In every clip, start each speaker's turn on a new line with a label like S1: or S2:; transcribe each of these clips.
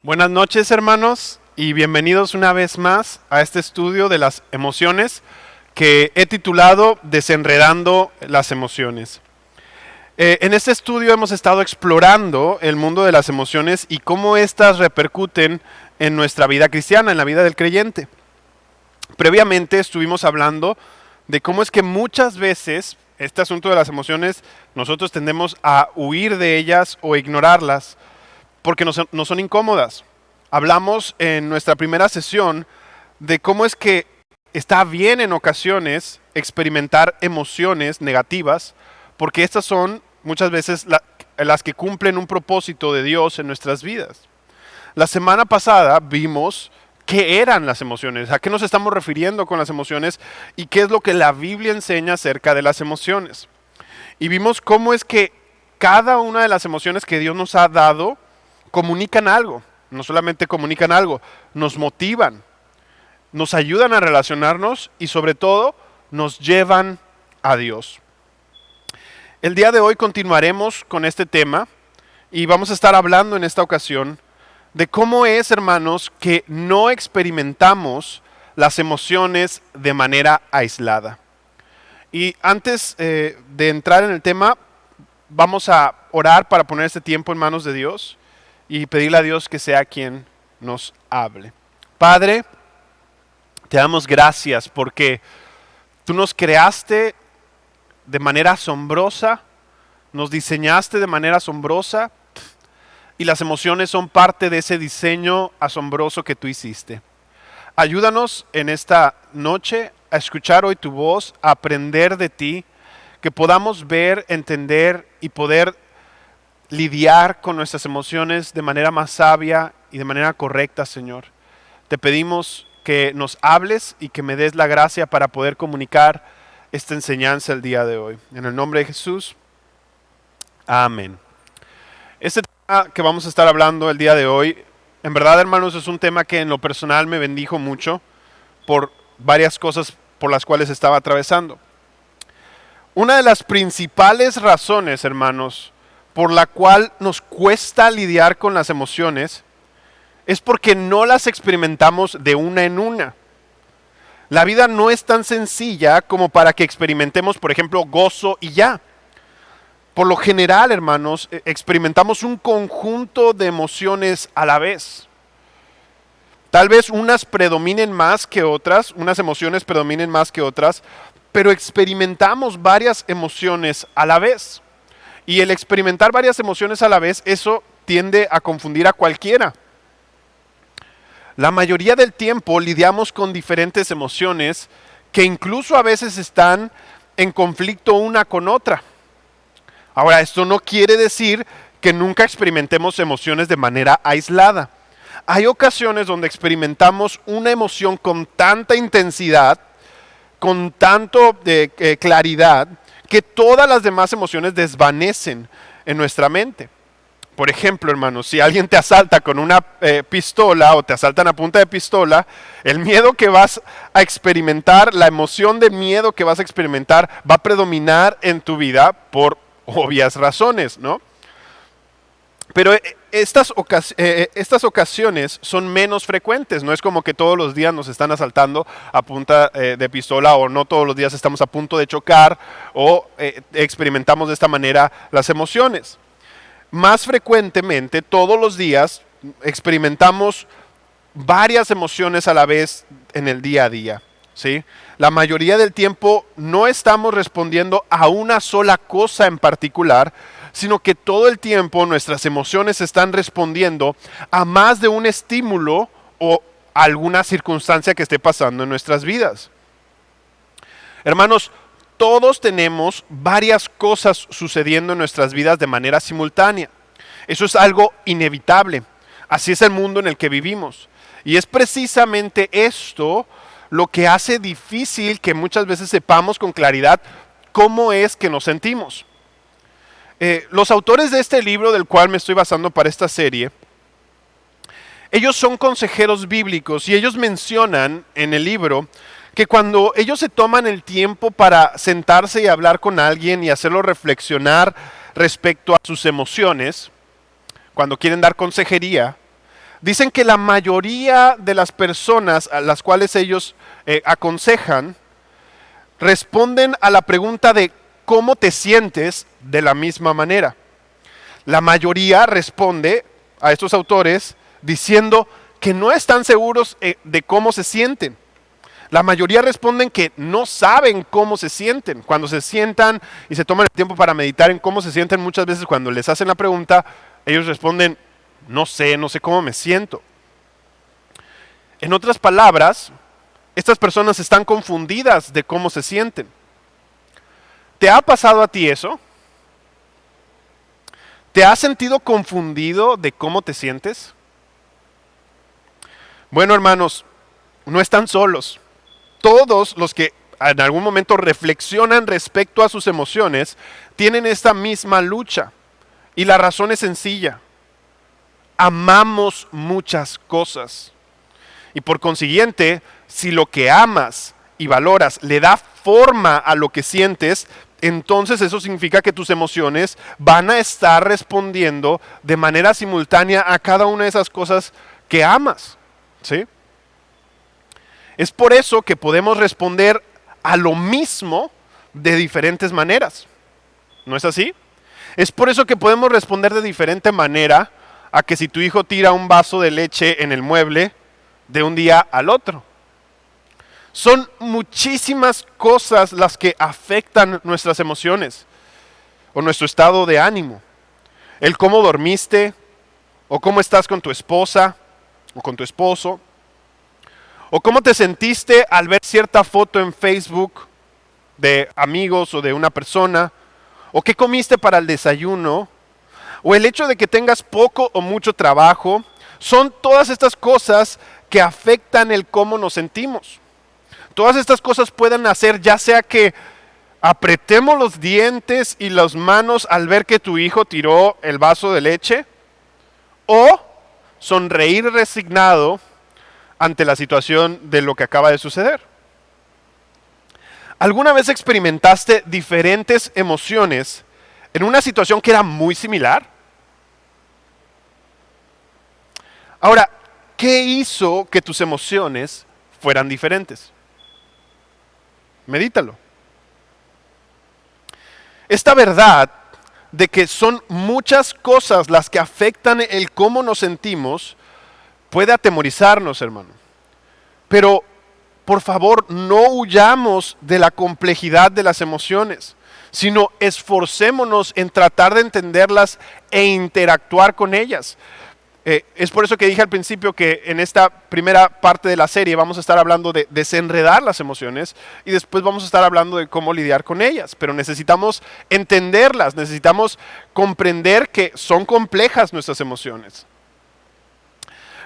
S1: Buenas noches, hermanos, y bienvenidos una vez más a este estudio de las emociones que he titulado Desenredando las emociones. En este estudio hemos estado explorando el mundo de las emociones y cómo éstas repercuten en nuestra vida cristiana, en la vida del creyente. Previamente estuvimos hablando de cómo es que muchas veces este asunto de las emociones nosotros tendemos a huir de ellas o ignorarlas porque no son incómodas. Hablamos en nuestra primera sesión de cómo es que está bien en ocasiones experimentar emociones negativas, porque estas son muchas veces las que cumplen un propósito de Dios en nuestras vidas. La semana pasada vimos qué eran las emociones, a qué nos estamos refiriendo con las emociones y qué es lo que la Biblia enseña acerca de las emociones. Y vimos cómo es que cada una de las emociones que Dios nos ha dado comunican algo, no solamente comunican algo, nos motivan, nos ayudan a relacionarnos y sobre todo nos llevan a Dios. El día de hoy continuaremos con este tema y vamos a estar hablando en esta ocasión de cómo es, hermanos, que no experimentamos las emociones de manera aislada. Y antes de entrar en el tema, vamos a orar para poner este tiempo en manos de Dios y pedirle a Dios que sea quien nos hable. Padre, te damos gracias porque tú nos creaste de manera asombrosa, nos diseñaste de manera asombrosa y las emociones son parte de ese diseño asombroso que tú hiciste. Ayúdanos en esta noche a escuchar hoy tu voz, a aprender de ti, que podamos ver, entender y poder lidiar con nuestras emociones de manera más sabia y de manera correcta, Señor. Te pedimos que nos hables y que me des la gracia para poder comunicar esta enseñanza el día de hoy. En el nombre de Jesús, amén. Este tema que vamos a estar hablando el día de hoy, en verdad, hermanos, es un tema que en lo personal me bendijo mucho por varias cosas por las cuales estaba atravesando. Una de las principales razones, hermanos, por la cual nos cuesta lidiar con las emociones es porque no las experimentamos de una en una. La vida no es tan sencilla como para que experimentemos, por ejemplo, gozo y ya. Por lo general, hermanos, experimentamos un conjunto de emociones a la vez. Tal vez unas predominen más que otras, unas emociones predominen más que otras, pero experimentamos varias emociones a la vez. Y el experimentar varias emociones a la vez, eso tiende a confundir a cualquiera. La mayoría del tiempo lidiamos con diferentes emociones que incluso a veces están en conflicto una con otra. Ahora, esto no quiere decir que nunca experimentemos emociones de manera aislada. Hay ocasiones donde experimentamos una emoción con tanta intensidad, con tanto claridad, que todas las demás emociones desvanecen en nuestra mente. Por ejemplo, hermanos, si alguien te asalta con una pistola o te asaltan a punta de pistola, el miedo que vas a experimentar, la emoción de miedo que vas a experimentar va a predominar en tu vida por obvias razones, ¿no? Pero estas ocasiones son menos frecuentes, no es como que todos los días nos están asaltando a punta de pistola o no todos los días estamos a punto de chocar o experimentamos de esta manera las emociones. Más frecuentemente, todos los días experimentamos varias emociones a la vez en el día a día, ¿sí? La mayoría del tiempo no estamos respondiendo a una sola cosa en particular, sino que todo el tiempo nuestras emociones están respondiendo a más de un estímulo o alguna circunstancia que esté pasando en nuestras vidas. Hermanos, todos tenemos varias cosas sucediendo en nuestras vidas de manera simultánea. Eso es algo inevitable. Así es el mundo en el que vivimos. Y es precisamente esto lo que hace difícil que muchas veces sepamos con claridad cómo es que nos sentimos. Los autores de este libro del cual me estoy basando para esta serie, ellos son consejeros bíblicos y ellos mencionan en el libro que cuando ellos se toman el tiempo para sentarse y hablar con alguien y hacerlo reflexionar respecto a sus emociones, cuando quieren dar consejería, Dicen que la mayoría de las personas a las cuales ellos aconsejan responden a la pregunta de cómo te sientes de la misma manera. La mayoría responde a estos autores diciendo que no están seguros de cómo se sienten. La mayoría responden que no saben cómo se sienten. Cuando se sientan y se toman el tiempo para meditar en cómo se sienten, muchas veces cuando les hacen la pregunta, ellos responden, no sé cómo me siento. En otras palabras, estas personas están confundidas de cómo se sienten. ¿Te ha pasado a ti eso? ¿Te has sentido confundido de cómo te sientes? Bueno, hermanos, no están solos. Todos los que en algún momento reflexionan respecto a sus emociones tienen esta misma lucha. Y la razón es sencilla. Amamos muchas cosas. Y por consiguiente, si lo que amas y valoras le da forma a lo que sientes, entonces eso significa que tus emociones van a estar respondiendo de manera simultánea a cada una de esas cosas que amas. ¿Sí? Es por eso que podemos responder a lo mismo de diferentes maneras. ¿No es así? Es por eso que podemos responder de diferente manera a que si tu hijo tira un vaso de leche en el mueble de un día al otro. Son muchísimas cosas las que afectan nuestras emociones o nuestro estado de ánimo. El cómo dormiste, o cómo estás con tu esposa o con tu esposo, o cómo te sentiste al ver cierta foto en Facebook de amigos o de una persona, o qué comiste para el desayuno, o el hecho de que tengas poco o mucho trabajo. Son todas estas cosas que afectan el cómo nos sentimos. Todas estas cosas pueden hacer ya sea que apretemos los dientes y las manos al ver que tu hijo tiró el vaso de leche, o sonreír resignado ante la situación de lo que acaba de suceder. ¿Alguna vez experimentaste diferentes emociones en una situación que era muy similar? Ahora, ¿qué hizo que tus emociones fueran diferentes? Medítalo. Esta verdad de que son muchas cosas las que afectan el cómo nos sentimos puede atemorizarnos, hermano. Pero, por favor, no huyamos de la complejidad de las emociones, sino esforcémonos en tratar de entenderlas e interactuar con ellas. Es por eso que dije al principio que en esta primera parte de la serie vamos a estar hablando de desenredar las emociones y después vamos a estar hablando de cómo lidiar con ellas. Pero necesitamos entenderlas, necesitamos comprender que son complejas nuestras emociones.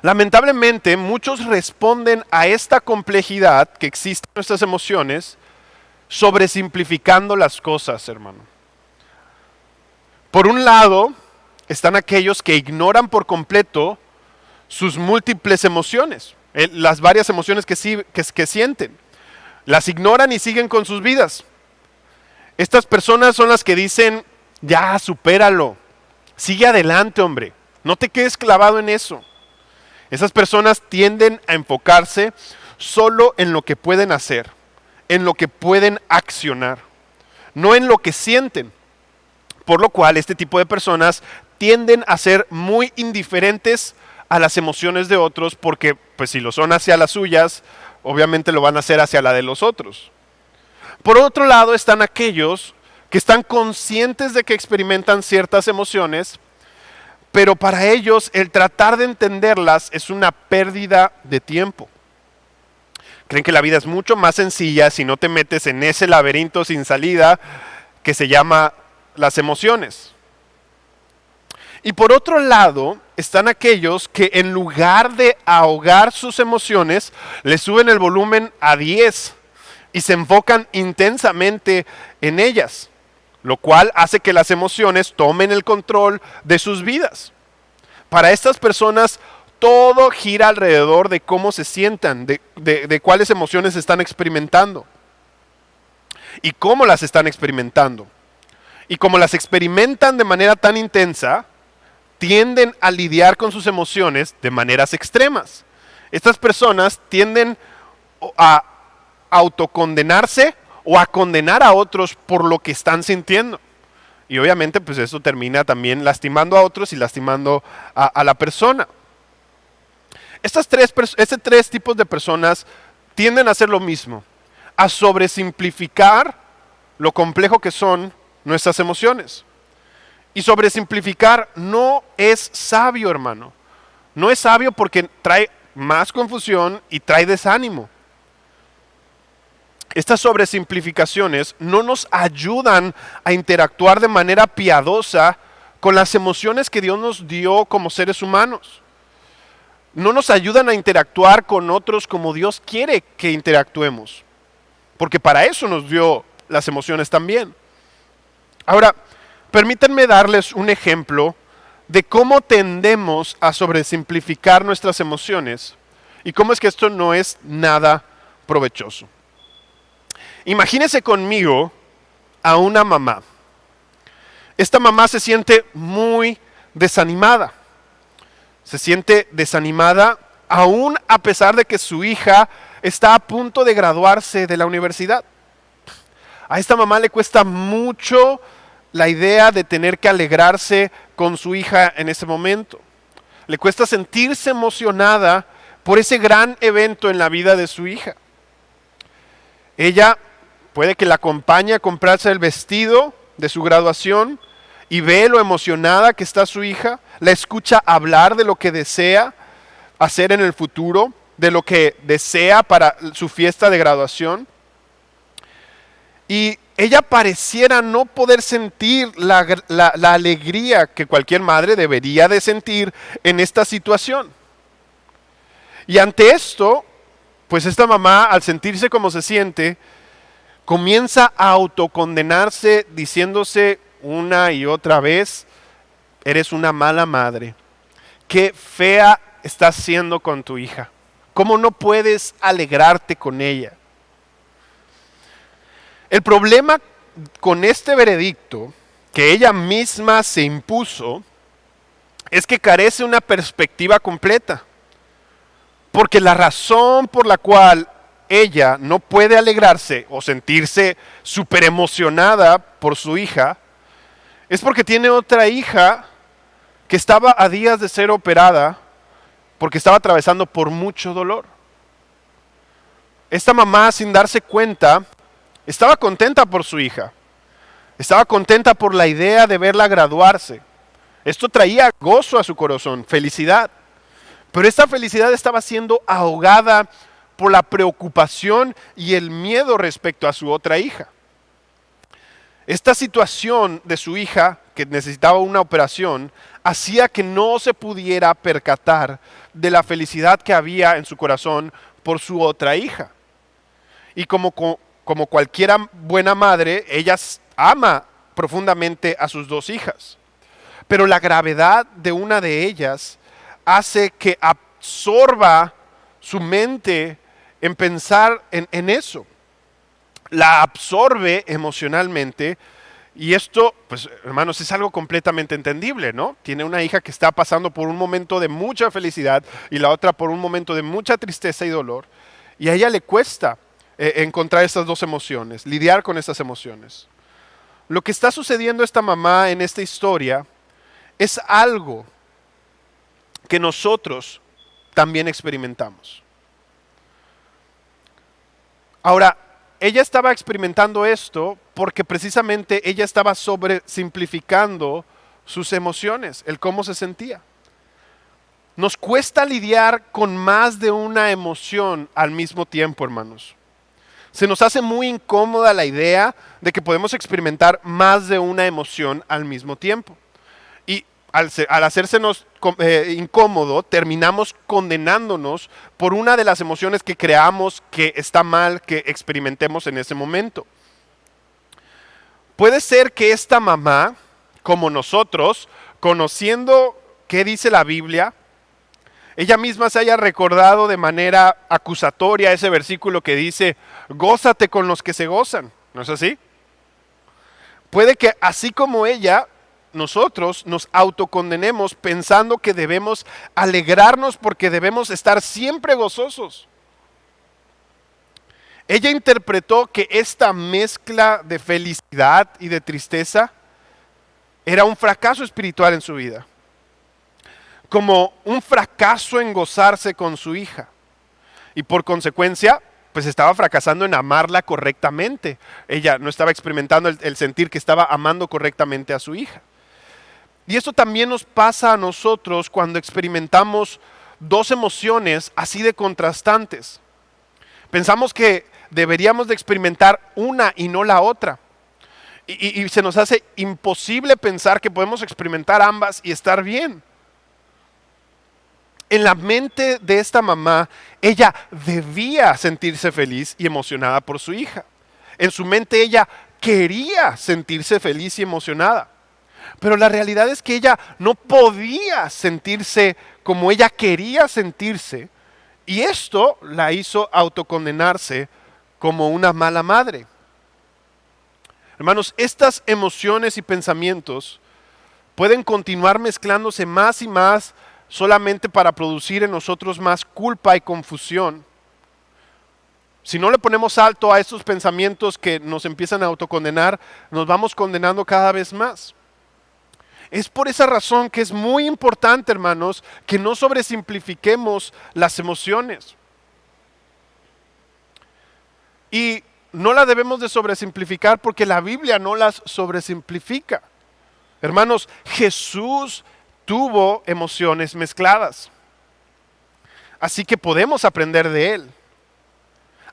S1: Lamentablemente, muchos responden a esta complejidad que existe en nuestras emociones sobresimplificando las cosas, hermano. Por un lado, están aquellos que ignoran por completo sus múltiples emociones, las varias emociones que sienten. Las ignoran y siguen con sus vidas. Estas personas son las que dicen, ya, supéralo, sigue adelante, hombre, no te quedes clavado en eso. Esas personas tienden a enfocarse solo en lo que pueden hacer, en lo que pueden accionar, no en lo que sienten. Por lo cual, este tipo de personas tienden a ser muy indiferentes a las emociones de otros porque, pues si lo son hacia las suyas, obviamente lo van a hacer hacia la de los otros. Por otro lado, están aquellos que están conscientes de que experimentan ciertas emociones, pero para ellos el tratar de entenderlas es una pérdida de tiempo. Creen que la vida es mucho más sencilla si no te metes en ese laberinto sin salida que se llama las emociones. Y por otro lado, están aquellos que en lugar de ahogar sus emociones, le suben el volumen a 10 y se enfocan intensamente en ellas, lo cual hace que las emociones tomen el control de sus vidas. Para estas personas, todo gira alrededor de cómo se sientan, de cuáles emociones están experimentando y cómo las están experimentando. Y como las experimentan de manera tan intensa, tienden a lidiar con sus emociones de maneras extremas. Estas personas tienden a autocondenarse o a condenar a otros por lo que están sintiendo. Y obviamente pues eso termina también lastimando a otros y lastimando a la persona. Estos tres tipos de personas tienden a hacer lo mismo, a sobresimplificar lo complejo que son nuestras emociones. Y sobresimplificar no es sabio, hermano. No es sabio porque trae más confusión y trae desánimo. Estas sobresimplificaciones no nos ayudan a interactuar de manera piadosa con las emociones que Dios nos dio como seres humanos. No nos ayudan a interactuar con otros como Dios quiere que interactuemos. Porque para eso nos dio las emociones también. Ahora, permítanme darles un ejemplo de cómo tendemos a sobresimplificar nuestras emociones y cómo es que esto no es nada provechoso. Imagínense conmigo a una mamá. Esta mamá se siente muy desanimada. Se siente desanimada aún a pesar de que su hija está a punto de graduarse de la universidad. A esta mamá le cuesta mucho la idea de tener que alegrarse con su hija en ese momento. Le cuesta sentirse emocionada por ese gran evento en la vida de su hija. Ella puede que la acompañe a comprarse el vestido de su graduación y ve lo emocionada que está su hija, la escucha hablar de lo que desea hacer en el futuro, de lo que desea para su fiesta de graduación. Y ella pareciera no poder sentir la alegría que cualquier madre debería de sentir en esta situación. Y ante esto, pues esta mamá, al sentirse como se siente, comienza a autocondenarse diciéndose una y otra vez: eres una mala madre. Qué fea estás siendo con tu hija. ¿Cómo no puedes alegrarte con ella? El problema con este veredicto que ella misma se impuso es que carece una perspectiva completa. Porque la razón por la cual ella no puede alegrarse o sentirse súper emocionada por su hija es porque tiene otra hija que estaba a días de ser operada porque estaba atravesando por mucho dolor. Esta mamá, sin darse cuenta, estaba contenta por su hija. Estaba contenta por la idea de verla graduarse. Esto traía gozo a su corazón, felicidad. Pero esta felicidad estaba siendo ahogada por la preocupación y el miedo respecto a su otra hija. Esta situación de su hija, que necesitaba una operación, hacía que no se pudiera percatar de la felicidad que había en su corazón por su otra hija. Y como cualquier buena madre, ella ama profundamente a sus dos hijas. Pero la gravedad de una de ellas hace que absorba su mente en pensar en eso. La absorbe emocionalmente y esto, pues hermanos, es algo completamente entendible, ¿no? Tiene una hija que está pasando por un momento de mucha felicidad y la otra por un momento de mucha tristeza y dolor. Y a ella le cuesta encontrar estas dos emociones, lidiar con estas emociones. Lo que está sucediendo a esta mamá en esta historia es algo que nosotros también experimentamos. Ahora, ella estaba experimentando esto porque precisamente ella estaba sobresimplificando sus emociones, el cómo se sentía. Nos cuesta lidiar con más de una emoción al mismo tiempo, hermanos. Se nos hace muy incómoda la idea de que podemos experimentar más de una emoción al mismo tiempo. Y al hacérsenos incómodo, terminamos condenándonos por una de las emociones que creamos que está mal que experimentemos en ese momento. Puede ser que esta mamá, como nosotros, conociendo qué dice la Biblia, ella misma se haya recordado de manera acusatoria ese versículo que dice: gózate con los que se gozan. ¿No es así? Puede que así como ella, nosotros nos autocondenemos pensando que debemos alegrarnos porque debemos estar siempre gozosos. Ella interpretó que esta mezcla de felicidad y de tristeza era un fracaso espiritual en su vida, como un fracaso en gozarse con su hija. Y por consecuencia, pues estaba fracasando en amarla correctamente. Ella no estaba experimentando el sentir que estaba amando correctamente a su hija. Y esto también nos pasa a nosotros cuando experimentamos dos emociones así de contrastantes. Pensamos que deberíamos de experimentar una y no la otra. Y se nos hace imposible pensar que podemos experimentar ambas y estar bien. En la mente de esta mamá, ella debía sentirse feliz y emocionada por su hija. En su mente ella quería sentirse feliz y emocionada. Pero la realidad es que ella no podía sentirse como ella quería sentirse. Y esto la hizo autocondenarse como una mala madre. Hermanos, estas emociones y pensamientos pueden continuar mezclándose más y más solamente para producir en nosotros más culpa y confusión. Si no le ponemos alto a estos pensamientos que nos empiezan a autocondenar, nos vamos condenando cada vez más. Es por esa razón que es muy importante, hermanos, que no sobresimplifiquemos las emociones. Y no la debemos de sobresimplificar porque la Biblia no las sobresimplifica. Hermanos, Jesús tuvo emociones mezcladas. Así que podemos aprender de él.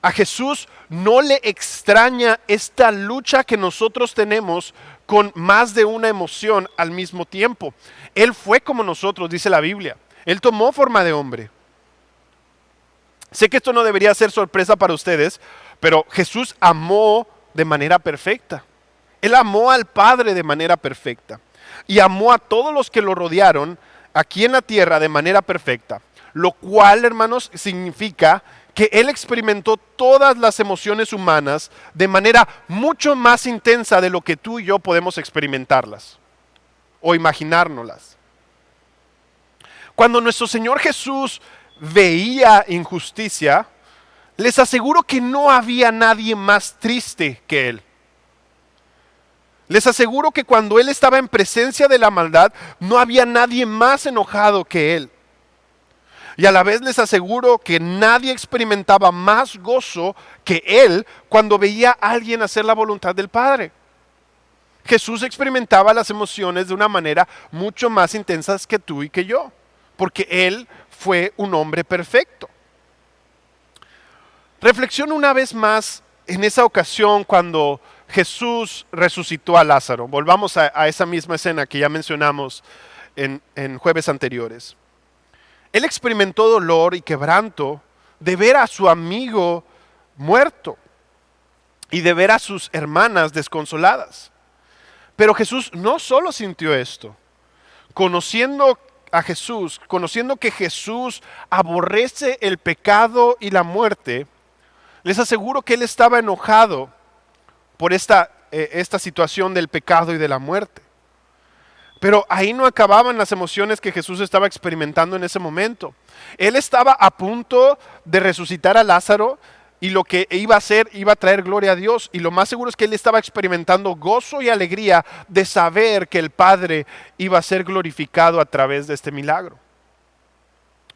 S1: A Jesús no le extraña esta lucha que nosotros tenemos con más de una emoción al mismo tiempo. Él fue como nosotros, dice la Biblia. Él tomó forma de hombre. Sé que esto no debería ser sorpresa para ustedes, pero Jesús amó de manera perfecta. Él amó al Padre de manera perfecta. Y amó a todos los que lo rodearon aquí en la tierra de manera perfecta. Lo cual, hermanos, significa que Él experimentó todas las emociones humanas de manera mucho más intensa de lo que tú y yo podemos experimentarlas o imaginárnoslas. Cuando nuestro Señor Jesús veía injusticia, les aseguro que no había nadie más triste que Él. Les aseguro que cuando Él estaba en presencia de la maldad, no había nadie más enojado que Él. Y a la vez les aseguro que nadie experimentaba más gozo que Él cuando veía a alguien hacer la voluntad del Padre. Jesús experimentaba las emociones de una manera mucho más intensa que tú y que yo, porque Él fue un hombre perfecto. Reflexiona una vez más en esa ocasión cuando Jesús resucitó a Lázaro. Volvamos a esa misma escena que ya mencionamos en jueves anteriores. Él experimentó dolor y quebranto de ver a su amigo muerto y de ver a sus hermanas desconsoladas. Pero Jesús no solo sintió esto. Conociendo a Jesús, conociendo que Jesús aborrece el pecado y la muerte, les aseguro que Él estaba enojado por esta situación del pecado y de la muerte. Pero ahí no acababan las emociones que Jesús estaba experimentando en ese momento. Él estaba a punto de resucitar a Lázaro y lo que iba a hacer iba a traer gloria a Dios. Y lo más seguro es que él estaba experimentando gozo y alegría de saber que el Padre iba a ser glorificado a través de este milagro.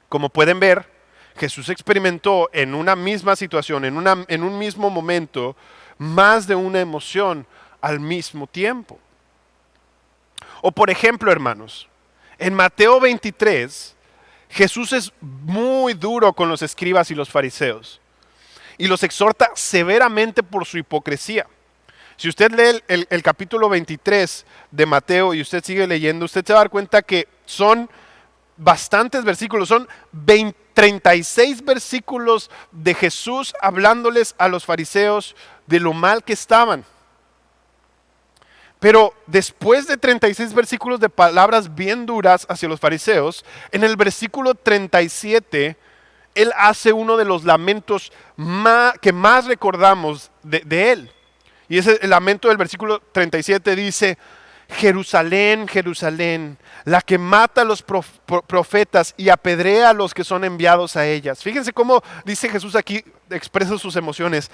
S1: Como pueden ver, Jesús experimentó en una misma situación, en un mismo momento, más de una emoción al mismo tiempo. O por ejemplo, hermanos, en Mateo 23, Jesús es muy duro con los escribas y los fariseos y los exhorta severamente por su hipocresía. Si usted lee el capítulo 23 de Mateo y usted sigue leyendo, usted se va a dar cuenta que son bastantes versículos, son 36 versículos de Jesús hablándoles a los fariseos de lo mal que estaban. Pero después de 36 versículos de palabras bien duras hacia los fariseos, en el versículo 37, Él hace uno de los lamentos que más recordamos de Él. Y ese el lamento del versículo 37 dice, Jerusalén, Jerusalén, la que mata a los profetas y apedrea a los que son enviados a ellas. Fíjense cómo dice Jesús aquí, expresa sus emociones.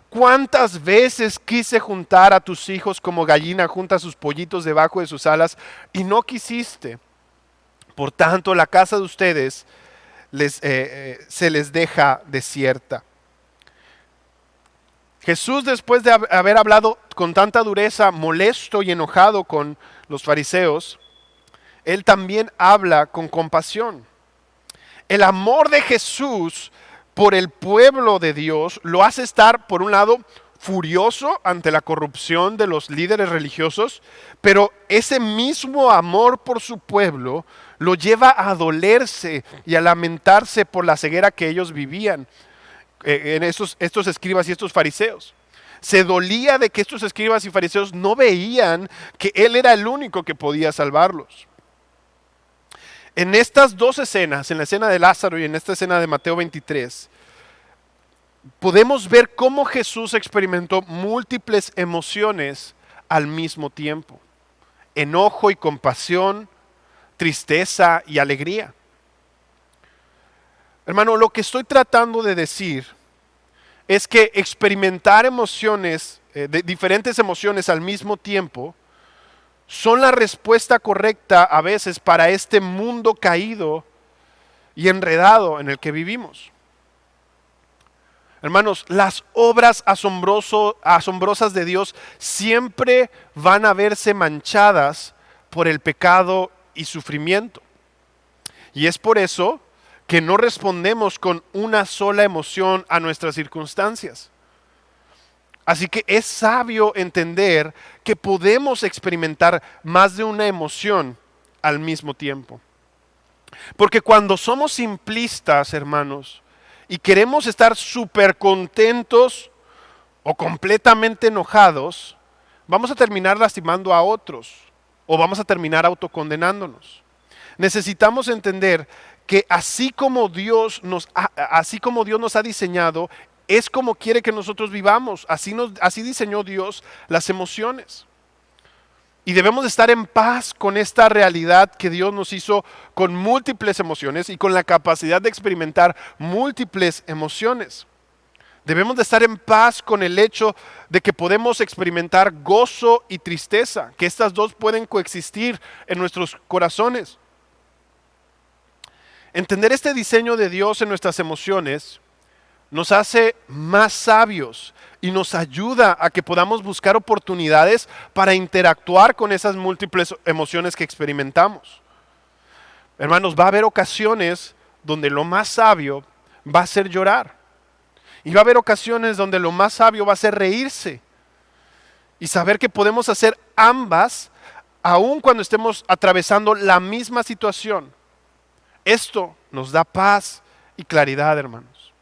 S1: ¿Cuántas veces quise juntar a tus hijos como gallina junta sus pollitos debajo de sus alas y no quisiste? Por tanto, la casa de ustedes se les deja desierta. Jesús, después de haber hablado con tanta dureza, molesto y enojado con los fariseos, Él también habla con compasión. El amor de Jesús por el pueblo de Dios lo hace estar, por un lado, furioso ante la corrupción de los líderes religiosos, pero ese mismo amor por su pueblo lo lleva a dolerse y a lamentarse por la ceguera que ellos vivían. En estos escribas y estos fariseos. Se dolía de que estos escribas y fariseos no veían que Él era el único que podía salvarlos. En estas dos escenas, en la escena de Lázaro y en esta escena de Mateo 23, podemos ver cómo Jesús experimentó múltiples emociones al mismo tiempo. Enojo y compasión, tristeza y alegría. Hermano, lo que estoy tratando de decir es que experimentar emociones, diferentes emociones al mismo tiempo, son la respuesta correcta a veces para este mundo caído y enredado en el que vivimos. Hermanos, las obras asombrosas de Dios siempre van a verse manchadas por el pecado y sufrimiento. Y es por eso que no respondemos con una sola emoción a nuestras circunstancias. Así que es sabio entender que podemos experimentar más de una emoción al mismo tiempo. Porque cuando somos simplistas, hermanos, y queremos estar súper contentos o completamente enojados, vamos a terminar lastimando a otros o vamos a terminar autocondenándonos. Necesitamos entender que así como Dios nos ha diseñado, es como quiere que nosotros vivamos. Así diseñó Dios las emociones. Y debemos estar en paz con esta realidad que Dios nos hizo con múltiples emociones y con la capacidad de experimentar múltiples emociones. Debemos de estar en paz con el hecho de que podemos experimentar gozo y tristeza, que estas dos pueden coexistir en nuestros corazones. Entender este diseño de Dios en nuestras emociones nos hace más sabios y nos ayuda a que podamos buscar oportunidades para interactuar con esas múltiples emociones que experimentamos. Hermanos, va a haber ocasiones donde lo más sabio va a ser llorar. Y va a haber ocasiones donde lo más sabio va a ser reírse. Y saber que podemos hacer ambas, aun cuando estemos atravesando la misma situación. Esto nos da paz y claridad, hermanos.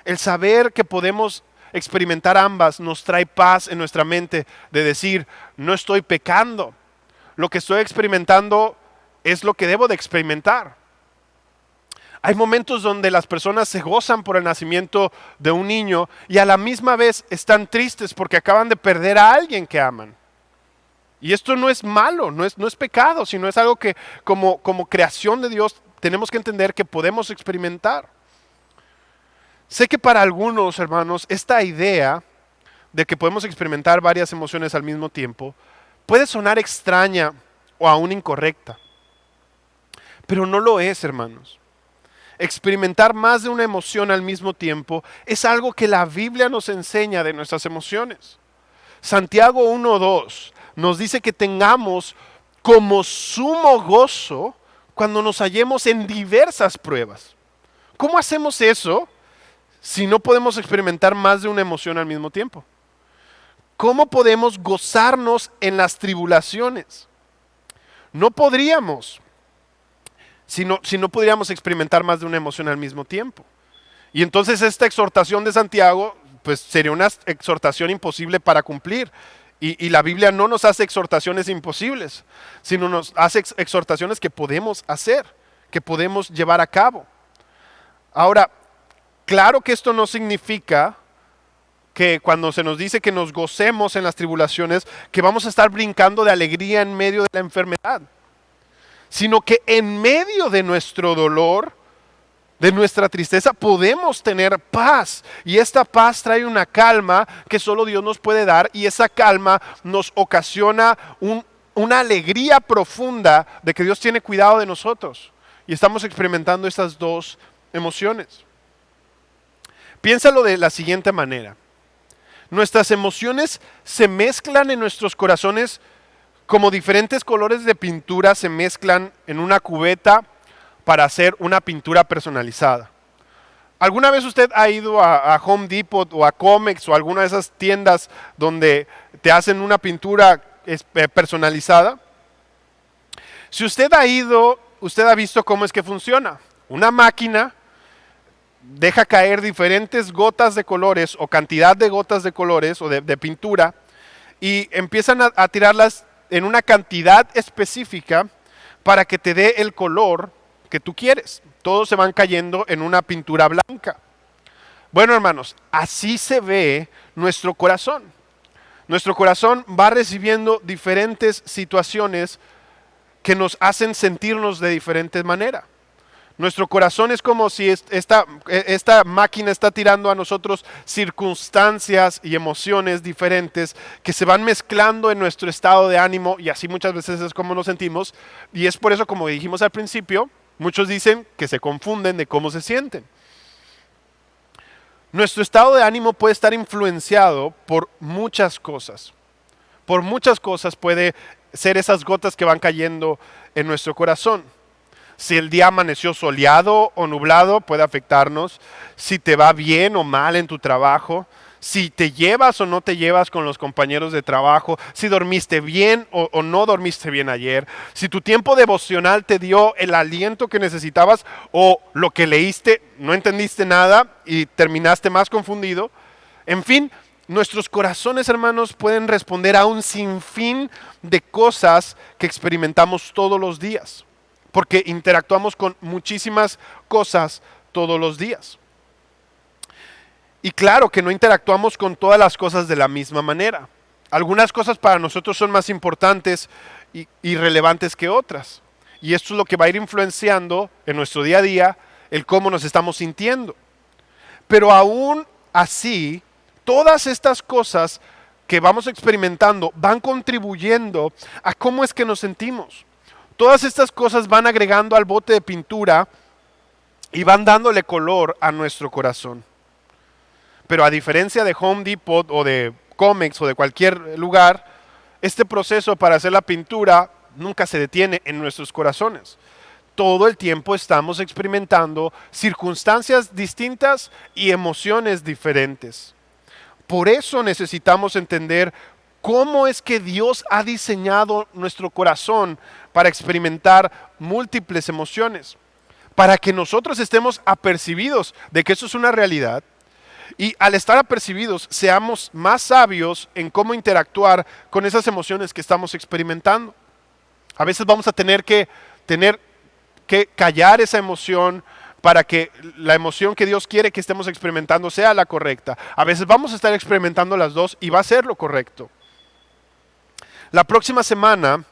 S1: El saber que podemos experimentar ambas nos trae paz en nuestra mente de decir, no estoy pecando. Lo que estoy experimentando es lo que debo de experimentar. Hay momentos donde las personas se gozan por el nacimiento de un niño y a la misma vez están tristes porque acaban de perder a alguien que aman. Y esto no es malo, no es pecado, sino es algo que como creación de Dios tenemos que entender que podemos experimentar. Sé que para algunos, hermanos, esta idea de que podemos experimentar varias emociones al mismo tiempo puede sonar extraña o aún incorrecta. Pero no lo es, hermanos. Experimentar más de una emoción al mismo tiempo es algo que la Biblia nos enseña de nuestras emociones. Santiago 1:2 nos dice que tengamos como sumo gozo cuando nos hallemos en diversas pruebas. ¿Cómo hacemos eso si no podemos experimentar más de una emoción al mismo tiempo? ¿Cómo podemos gozarnos en las tribulaciones? No podríamos, si no podríamos experimentar más de una emoción al mismo tiempo. Y entonces esta exhortación de Santiago, pues sería una exhortación imposible para cumplir. Y la Biblia no nos hace exhortaciones imposibles, sino nos hace exhortaciones que podemos hacer, que podemos llevar a cabo. Ahora, claro que esto no significa que cuando se nos dice que nos gocemos en las tribulaciones, que vamos a estar brincando de alegría en medio de la enfermedad, sino que en medio de nuestro dolor, de nuestra tristeza, podemos tener paz. Y esta paz trae una calma que solo Dios nos puede dar, y esa calma nos ocasiona una alegría profunda de que Dios tiene cuidado de nosotros. Y estamos experimentando estas dos emociones. Piénsalo de la siguiente manera. Nuestras emociones se mezclan en nuestros corazones como diferentes colores de pintura se mezclan en una cubeta para hacer una pintura personalizada. ¿Alguna vez usted ha ido a Home Depot o a Comex o alguna de esas tiendas donde te hacen una pintura personalizada? Si usted ha ido, usted ha visto cómo es que funciona. Una máquina deja caer diferentes gotas de colores o cantidad de gotas de colores o de pintura y empiezan a tirarlas en una cantidad específica para que te dé el color que tú quieres. Todos se van cayendo en una pintura blanca. Bueno, hermanos, así se ve nuestro corazón. Nuestro corazón va recibiendo diferentes situaciones que nos hacen sentirnos de diferente manera. Nuestro corazón es como si esta máquina está tirando a nosotros circunstancias y emociones diferentes que se van mezclando en nuestro estado de ánimo, y así muchas veces es como nos sentimos. Y es por eso, como dijimos al principio, muchos dicen que se confunden de cómo se sienten. Nuestro estado de ánimo puede estar influenciado por muchas cosas. Por muchas cosas puede ser esas gotas que van cayendo en nuestro corazón. Si el día amaneció soleado o nublado, puede afectarnos. Si te va bien o mal en tu trabajo. Si te llevas o no te llevas con los compañeros de trabajo. Si dormiste bien o no dormiste bien ayer. Si tu tiempo devocional te dio el aliento que necesitabas, o lo que leíste no entendiste nada y terminaste más confundido. En fin, nuestros corazones, hermanos, pueden responder a un sinfín de cosas que experimentamos todos los días, porque interactuamos con muchísimas cosas todos los días. Y claro que no interactuamos con todas las cosas de la misma manera. Algunas cosas para nosotros son más importantes y relevantes que otras. Y esto es lo que va a ir influenciando en nuestro día a día el cómo nos estamos sintiendo. Pero aún así, todas estas cosas que vamos experimentando van contribuyendo a cómo es que nos sentimos. Todas estas cosas van agregando al bote de pintura y van dándole color a nuestro corazón. Pero a diferencia de Home Depot o de Comex o de cualquier lugar, este proceso para hacer la pintura nunca se detiene en nuestros corazones. Todo el tiempo estamos experimentando circunstancias distintas y emociones diferentes. Por eso necesitamos entender cómo es que Dios ha diseñado nuestro corazón para experimentar múltiples emociones, para que nosotros estemos apercibidos de que eso es una realidad, y al estar apercibidos seamos más sabios en cómo interactuar con esas emociones que estamos experimentando. A veces vamos a tener que callar esa emoción para que la emoción que Dios quiere que estemos experimentando sea la correcta. A veces vamos a estar experimentando las dos y va a ser lo correcto. La próxima semana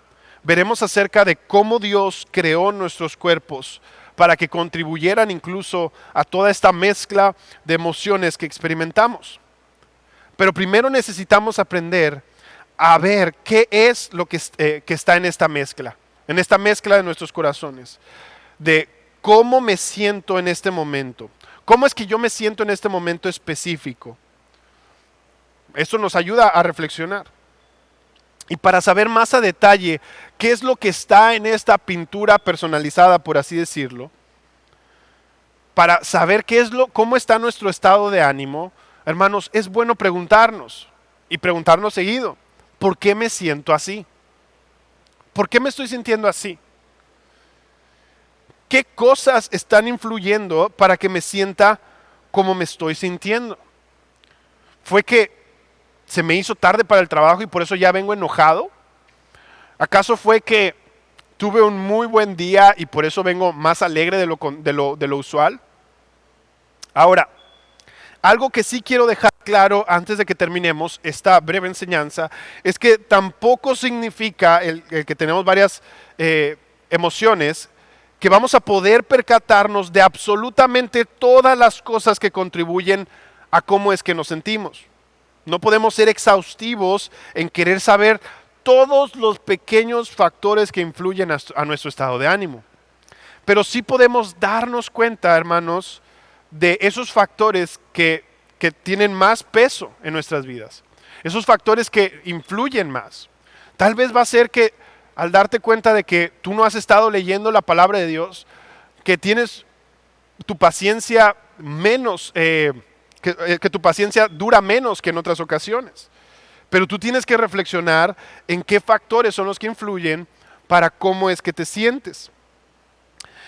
S1: veremos acerca de cómo Dios creó nuestros cuerpos para que contribuyeran incluso a toda esta mezcla de emociones que experimentamos. Pero primero necesitamos aprender a ver qué es lo que está en esta mezcla de nuestros corazones, de cómo me siento en este momento, cómo es que yo me siento en este momento específico. Esto nos ayuda a reflexionar. Y para saber más a detalle qué es lo que está en esta pintura personalizada, por así decirlo, para saber cómo está nuestro estado de ánimo, hermanos, es bueno preguntarnos y preguntarnos seguido, ¿por qué me siento así? ¿Por qué me estoy sintiendo así? ¿Qué cosas están influyendo para que me sienta como me estoy sintiendo? ¿Fue que se me hizo tarde para el trabajo y por eso ya vengo enojado? ¿Acaso fue que tuve un muy buen día y por eso vengo más alegre de lo usual? Ahora, algo que sí quiero dejar claro antes de que terminemos esta breve enseñanza es que tampoco significa el que tenemos varias emociones que vamos a poder percatarnos de absolutamente todas las cosas que contribuyen a cómo es que nos sentimos. No podemos ser exhaustivos en querer saber todos los pequeños factores que influyen a nuestro estado de ánimo. Pero sí podemos darnos cuenta, hermanos, de esos factores que tienen más peso en nuestras vidas. Esos factores que influyen más. Tal vez va a ser que al darte cuenta de que tú no has estado leyendo la palabra de Dios, que tienes tu paciencia menos, que tu paciencia dura menos que en otras ocasiones. Pero tú tienes que reflexionar en qué factores son los que influyen para cómo es que te sientes.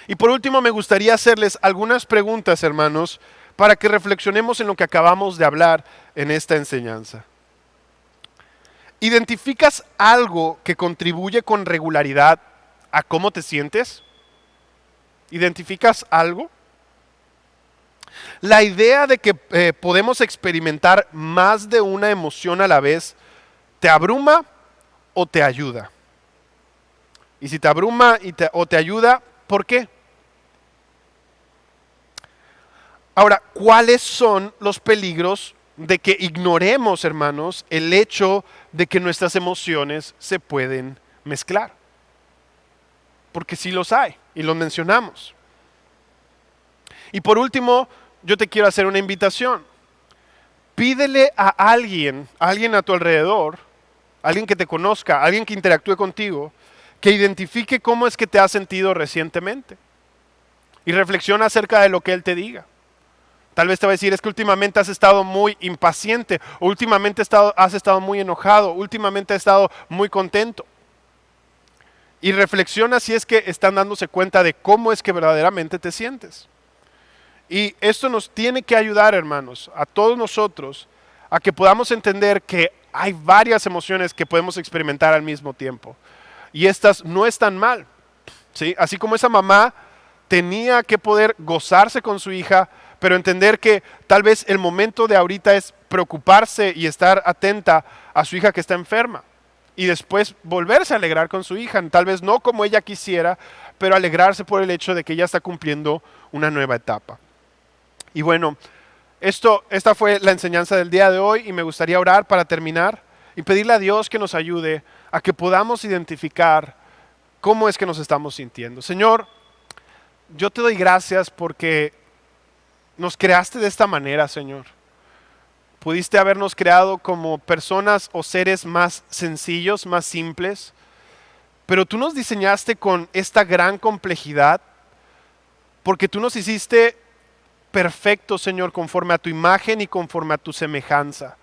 S1: Y por último, me gustaría hacerles algunas preguntas, hermanos, para que reflexionemos en lo que acabamos de hablar en esta enseñanza. ¿Identificas algo que contribuye con regularidad a cómo te sientes? ¿Identificas algo? La idea de que podemos experimentar más de una emoción a la vez, ¿te abruma o te ayuda? Y si te abruma o te ayuda, ¿por qué? Ahora, ¿cuáles son los peligros de que ignoremos, hermanos, el hecho de que nuestras emociones se pueden mezclar? Porque sí los hay y los mencionamos. Y por último, yo te quiero hacer una invitación. Pídele a alguien a tu alrededor, alguien que te conozca, alguien que interactúe contigo, que identifique cómo es que te has sentido recientemente. Y reflexiona acerca de lo que él te diga. Tal vez te va a decir, es que últimamente has estado muy impaciente, o últimamente has estado muy enojado, últimamente has estado muy contento. Y reflexiona si es que están dándose cuenta de cómo es que verdaderamente te sientes. Y esto nos tiene que ayudar, hermanos, a todos nosotros, a que podamos entender que hay varias emociones que podemos experimentar al mismo tiempo. Y estas no están mal, ¿sí? Así como esa mamá tenía que poder gozarse con su hija, pero entender que tal vez el momento de ahorita es preocuparse y estar atenta a su hija que está enferma. Y después volverse a alegrar con su hija, tal vez no como ella quisiera, pero alegrarse por el hecho de que ella está cumpliendo una nueva etapa. Y bueno, esta fue la enseñanza del día de hoy y me gustaría orar para terminar y pedirle a Dios que nos ayude a que podamos identificar cómo es que nos estamos sintiendo. Señor, yo te doy gracias porque nos creaste de esta manera, Señor. Pudiste habernos creado como personas o seres más sencillos, más simples, pero tú nos diseñaste con esta gran complejidad porque tú nos hiciste perfectos, Señor, conforme a tu imagen y conforme a tu semejanza.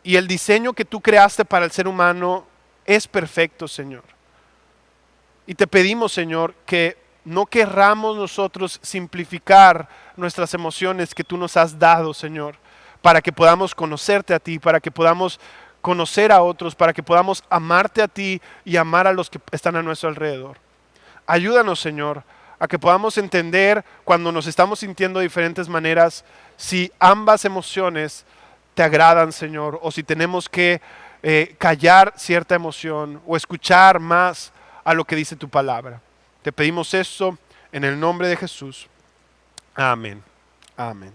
S1: Y el diseño que tú creaste para el ser humano es perfecto, Señor. Y te pedimos, Señor, que no querramos nosotros simplificar nuestras emociones que tú nos has dado, Señor, para que podamos conocerte a ti, para que podamos conocer a otros, para que podamos amarte a ti y amar a los que están a nuestro alrededor. Ayúdanos, Señor, a que podamos entender cuando nos estamos sintiendo de diferentes maneras, si ambas emociones te agradan, Señor, o si tenemos que callar cierta emoción o escuchar más a lo que dice tu palabra. Te pedimos esto en el nombre de Jesús. Amén. Amén.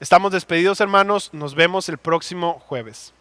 S1: Estamos despedidos, hermanos. Nos vemos el próximo jueves.